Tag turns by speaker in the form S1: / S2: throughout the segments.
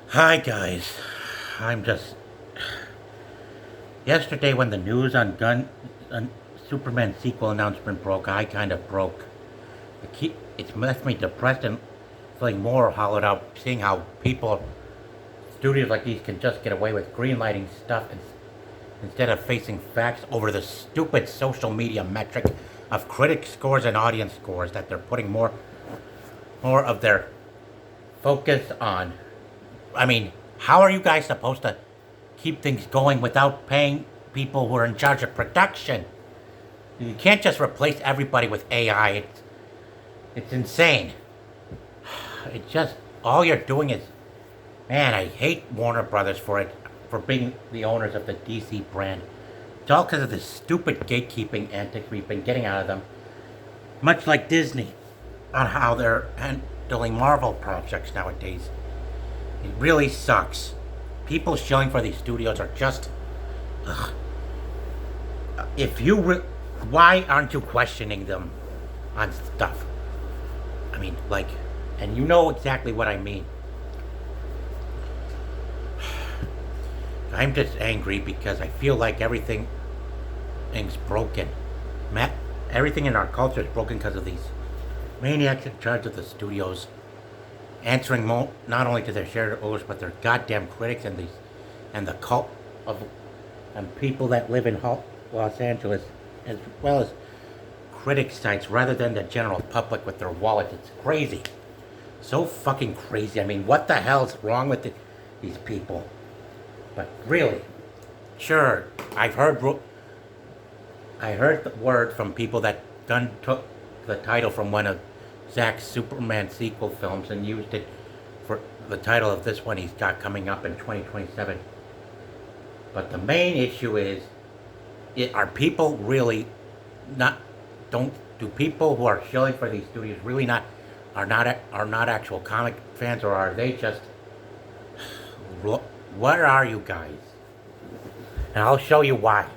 S1: Hi guys, I'm just yesterday when the news on Gunn on Superman sequel announcement broke, I kind of broke. It's left me depressed and feeling more hollowed out, seeing how studios like these can just get away with greenlighting stuff instead of facing facts over the stupid social media metric of critic scores and audience scores that they're putting more of their focus on. I mean, how are you guys supposed to keep things going without paying people who are in charge of production? You can't just replace everybody with AI. It's insane. It's just all you're doing is, man. I hate Warner Brothers for being the owners of the DC brand. It's all because of the stupid gatekeeping antics we've been getting out of them. Much like Disney on how they're handling Marvel projects nowadays. It really sucks. People shilling for these studios are just. Ugh. If you. Why aren't you questioning them on stuff? I mean, like. And you know exactly what I mean. I'm just angry because I feel like everything's broken. Everything in our culture is broken because of these maniacs in charge of the studios answering not only to their shareholders but their goddamn critics and the cult of and people that live in Los Angeles, as well as critic sites, rather than the general public with their wallets. It's crazy, so fucking crazy. I mean, what the hell's wrong with these people? But really, sure, I heard the word from people that Gunn took the title from one of Zack's Superman sequel films and used it for the title of this one he's got coming up in 2027. But the main issue is, are people really not? Do people who are shilling for these studios really not are not actual comic fans, or are they just? What are you guys? And I'll show you why.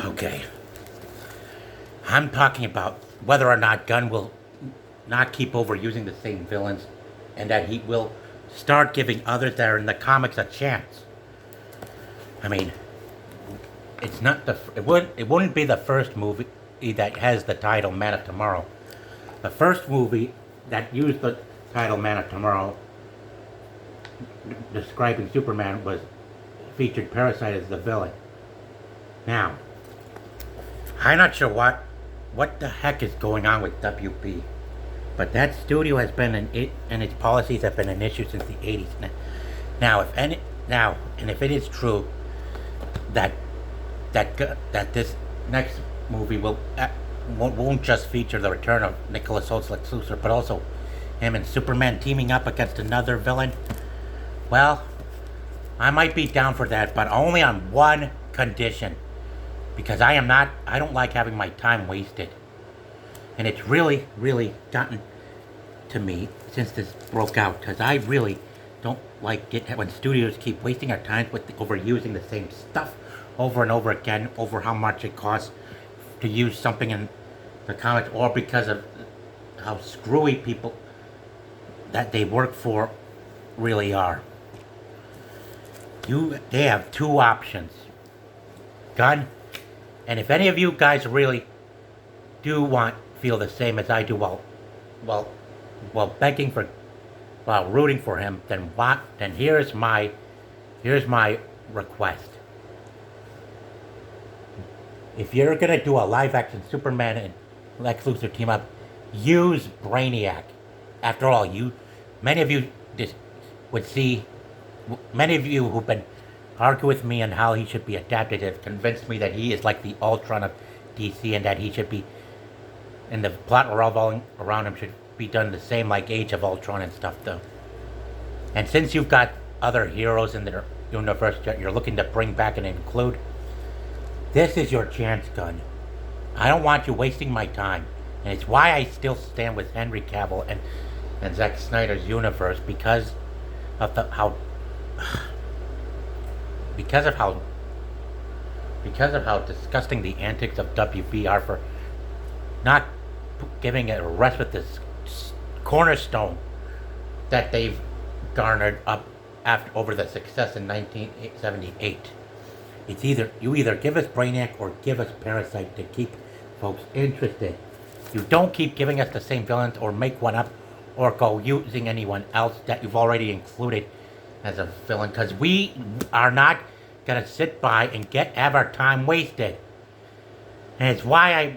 S1: Okay. I'm talking about whether or not Gunn will not keep overusing the same villains and that he will start giving others that are in the comics a chance. I mean, it wouldn't be the first movie that has the title Man of Tomorrow. The first movie that used the title Man of Tomorrow describing Superman was featured Parasite as the villain. Now, I'm not sure what the heck is going on with WB, but that studio has been and its policies have been an issue since the 80s. If it is true that this next movie won't just feature the return of Nicholas Holt's Lex Luthor, but also him and Superman teaming up against another villain, well, I might be down for that, but only on one condition. Because I don't like having my time wasted. And it's really, really gotten to me since this broke out. Because I really don't like it when studios keep wasting our time with overusing the same stuff over and over again, over how much it costs to use something in the comics, or because of how screwy people that they work for really are. They have two options. Gunn, and if any of you guys really do feel the same as I do while begging for, while rooting for him, then here's my request. If you're gonna do a live action Superman and Lex Luthor team up, use Brainiac. After all, many of you would see, many of you who've been arguing with me on how he should be adapted have convinced me that he is like the Ultron of DC and that he should be, and the plot revolving around him should be done the same like Age of Ultron and stuff though. And since you've got other heroes in their universe that you're looking to bring back and include, this is your chance, Gunn. I don't want you wasting my time. And it's why I still stand with Henry Cavill and Zack Snyder's universe, because of how disgusting the antics of WB are for not giving it a rest with this cornerstone that they've garnered up over the success in 1978. It's you either give us Brainiac or give us Parasite to keep folks interested. You don't keep giving us the same villains or make one up or go using anyone else that you've already included as a villain, because we are not gonna sit by and have our time wasted. And it's why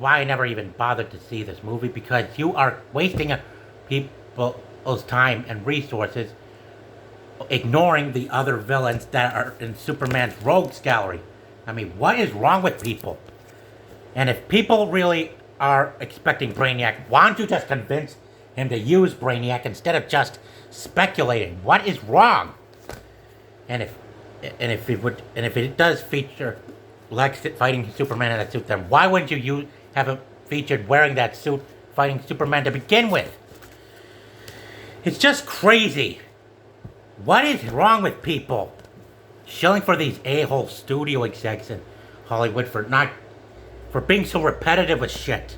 S1: I never even bothered to see this movie, because you are wasting people's time and resources ignoring the other villains that are in Superman's rogues gallery. I mean, what is wrong with people? And if people really are expecting Brainiac, why don't you just convince him to use Brainiac instead of just speculating? What is wrong? And if it does feature Lex fighting Superman in that suit, then why wouldn't you have him featured wearing that suit fighting Superman to begin with? It's just crazy. What is wrong with people? Shilling for these a-hole studio execs in Hollywood for being so repetitive with shit.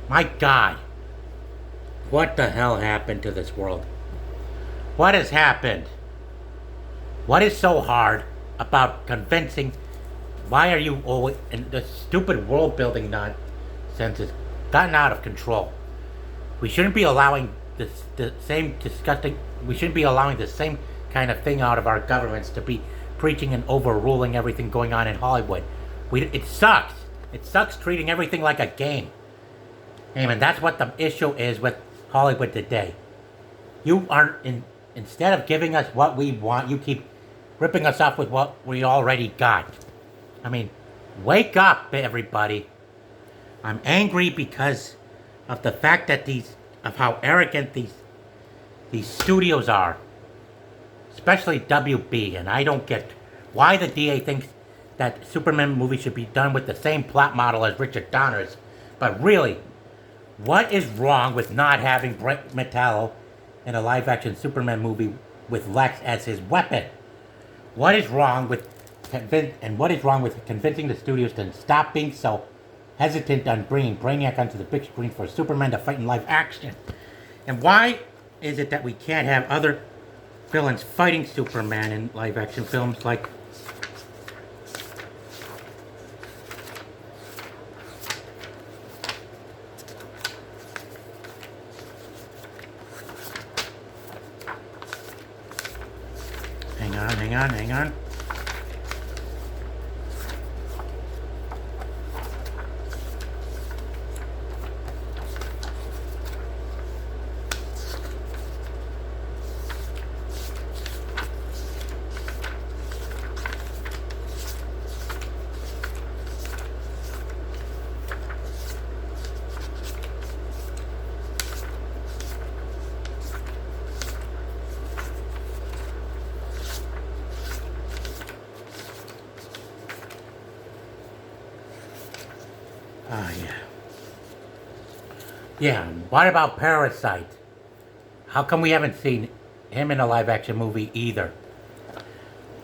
S1: My God. What the hell happened to this world? What has happened? What is so hard about convincing? Why are you always, and the stupid world building nonsense has gotten out of control. We shouldn't be allowing we shouldn't be allowing the same kind of thing out of our governments to be preaching and overruling everything going on in Hollywood. It sucks. It sucks treating everything like a game. And that's what the issue is with Hollywood today. You aren't, instead of giving us what we want, you keep ripping us off with what we already got. I mean, wake up, everybody. I'm angry because of the fact that of how arrogant these studios are. Especially WB, and I don't get why the DA thinks that Superman movie should be done with the same plot model as Richard Donner's. But really, what is wrong with not having Brett Metallo in a live-action Superman movie with Lex as his weapon? What is wrong with convincing the studios to stop being so hesitant on bringing Brainiac onto the big screen for Superman to fight in live action? And why is it that we can't have other villains fighting Superman in live-action films like Hang on. Yeah, what about Parasite? How come we haven't seen him in a live-action movie either?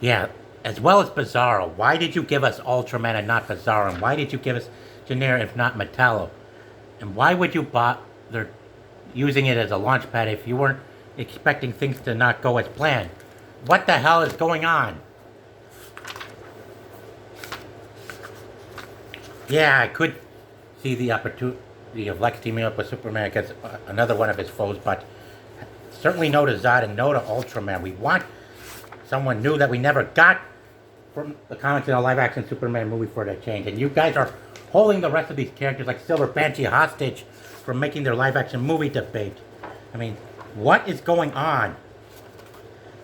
S1: Yeah, as well as Bizarro. Why did you give us Ultraman and not Bizarro? And why did you give us Jenner if not Metallo? And why would you bother using it as a launch pad if you weren't expecting things to not go as planned. What the hell is going on? Yeah, I could see the opportunity of Lex teaming up with Superman against another one of his foes, but certainly no to Zod and no to Ultraman. We want someone new that we never got from the comics in a live-action Superman movie for that change. And you guys are holding the rest of these characters like Silver Banshee hostage from making their live-action movie debate. I mean, what is going on?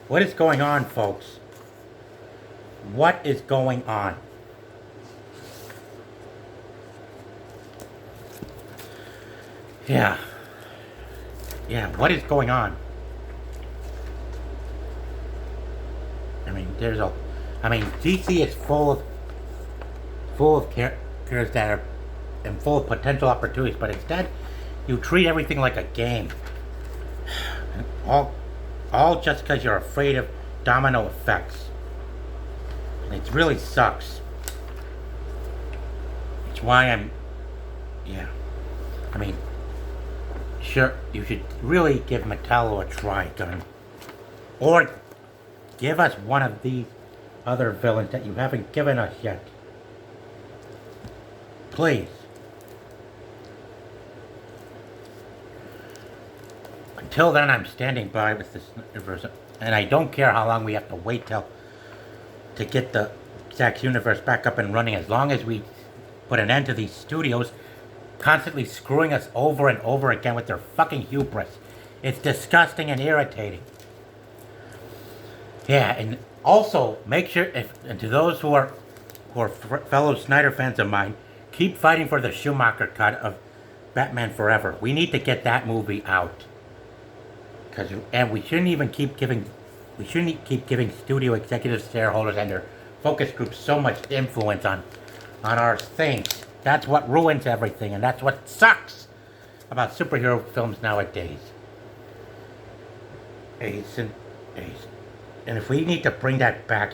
S1: What is going on, folks? What is going on? Yeah. Yeah, what is going on? I mean, DC is full of characters that are and full of potential opportunities, but instead, you treat everything like a game. All just because you're afraid of domino effects. It really sucks. It's why yeah. I mean, sure, you should really give Metallo a try, Gunn. Or give us one of these other villains that you haven't given us yet. Please. Until then, I'm standing by with this universe, and I don't care how long we have to wait to get the Zack's universe back up and running, as long as we put an end to these studios constantly screwing us over and over again with their fucking hubris. It's disgusting and irritating. Yeah, and also make sure, and to those who are fellow Snyder fans of mine, keep fighting for the Schumacher cut of Batman Forever. We need to get that movie out. And we shouldn't keep giving studio executives, shareholders, and their focus groups so much influence on our things. That's what ruins everything, and that's what sucks about superhero films nowadays. And if we need to bring that back,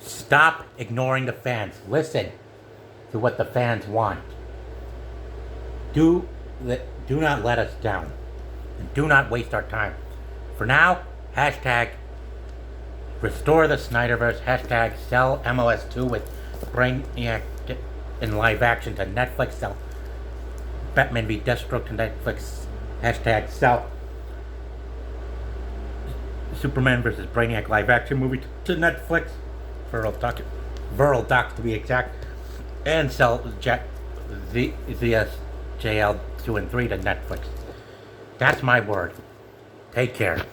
S1: stop ignoring the fans. Listen to what the fans want. Do not let us down. And do not waste our time. For now, hashtag restore the Snyderverse, hashtag sell MLS2 with Brainiac in live action to Netflix, sell Batman v Deathstroke to Netflix, hashtag sell Superman vs. Brainiac live action movie to Netflix, Viral Docs to be exact, and sell ZSJL 2 and 3 to Netflix. That's my word. Take care.